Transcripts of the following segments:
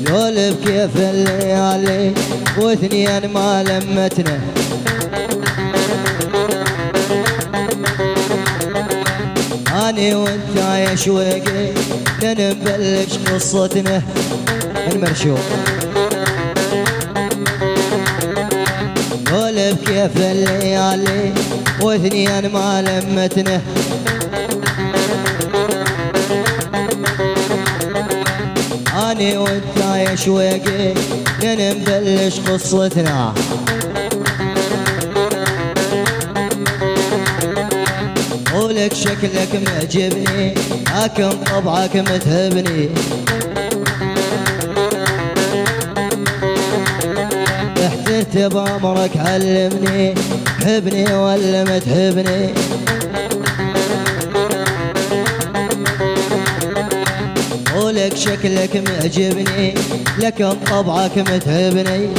لول بكيف الليالي واثنين ما لمتنا، اني وانت يا شويقي لنبلش قصتنا المرشوق. لول بكيف الليالي واثنين ما لمتنا، اني وانت يا شويقي لنبلش قصتنا. ولك شكلك معجبني لكن طبعك متهبني، احترت بامرك علمني حبني ولا ما تحبني. ولك شكلك معجبني لكن طبعك متهبني،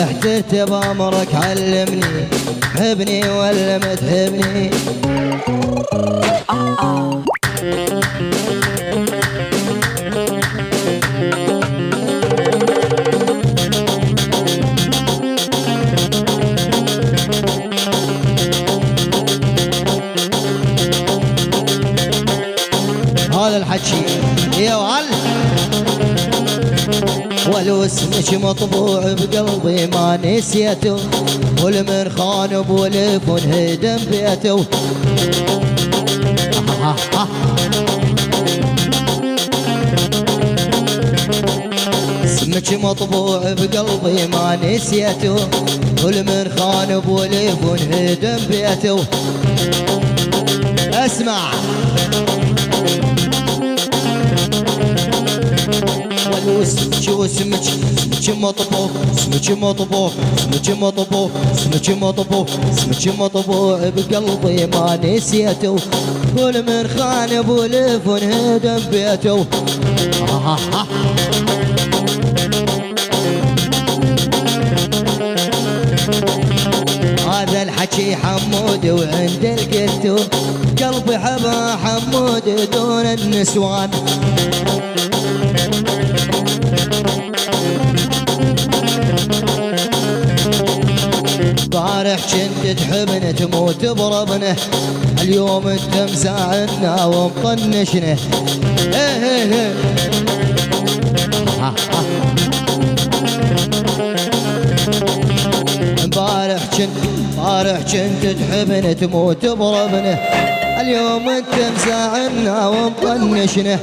احترت بامرك علمني حبني ولا ما تحبني. هذا الحكي يا وعل ولو اسمك مطبوع بقلبي ما نسيته، والمن خان بولف انهدم بيته. اسمك مطبوع بقلبي ما نسيته، والمن خان بولف انهدم بيته. اسمع اسمك مطبوع، اسمك مطبوع، اسمك مطبوع، اسمك مطبوع، اسمك مطبوع بقلبي ما نسيته، كل من خان بولف انهدم بيته. هذا الحكي حمود وعند القلتو، قلبي حبا حمود دون النسوان. بارح كنت تحبنا تموت بربنا، اليوم انت مزعلنا ومطنشنا. بارح كنت تحبنا تموت بربنا، اليوم انت مزعلنا ومطنشنا.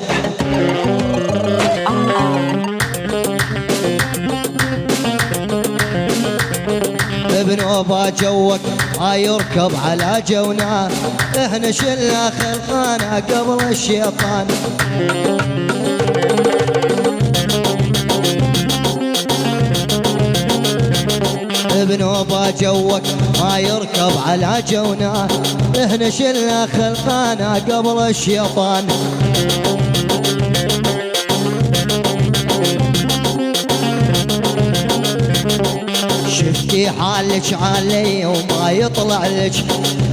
بنوبة جوك ما يركب على جونا، احنا شلنا خلقانا قبل الشيطان. بنوبة جوك ما يركب على جونا، احنا شلنا خلقانا قبل الشيطان. شفتي حالك علي وما يطلع لك،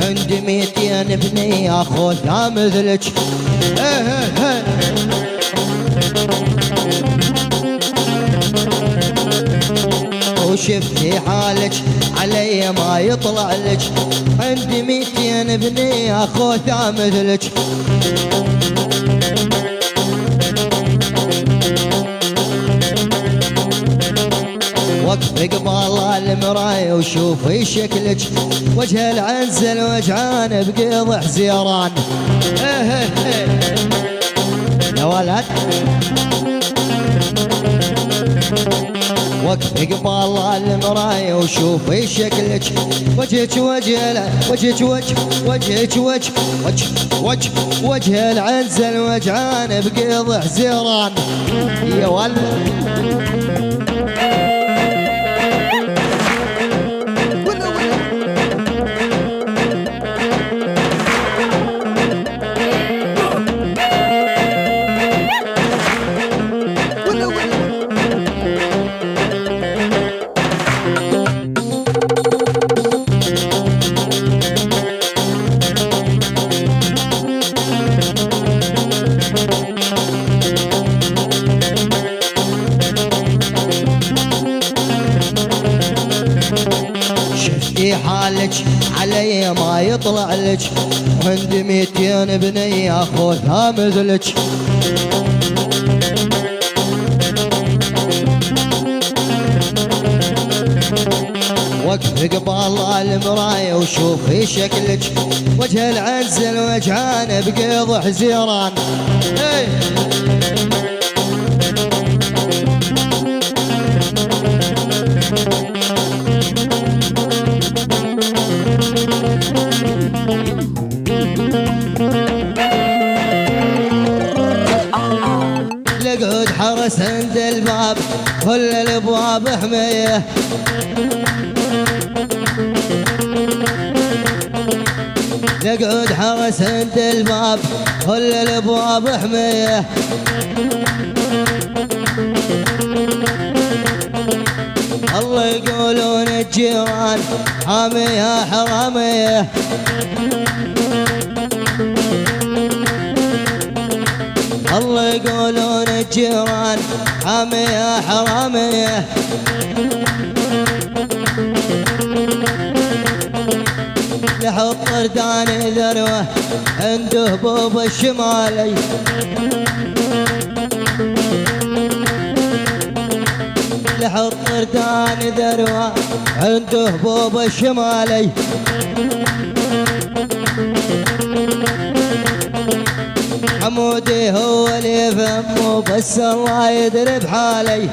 عندي 200 بنية خذها مثلك. وشفتي حالك علي ما يطلع لك، عندي 200 بنية خذها مثلك. وقف قبال المراية وشوفي شكلك، وجه العنزل وجعان بقيض حزيران. يا ولد وقف قبال المراية وشوفي شكلك، وجهك وجه العنزل وجعان بقيض حزيران. يا ولد لك علي ما يطلع لك عندي 200 بنية خذها مثلك وقف قبال المراية وشوفي شكلك وجه العز الوجعان بقيض حزيران لقعد حرس عند الباب كل الابواب حميه لقعد حرس عند الباب كل الابواب حميه الله يقولون الجيران حامية حرامية الله يقولون الجيران حامية حرامية لحط طردان ذروة عنده هبوب الشمالي لحط طردان ذروة عنده هبوب الشمالي حمودي هو اللي يفهمه بس الله يدري بحالي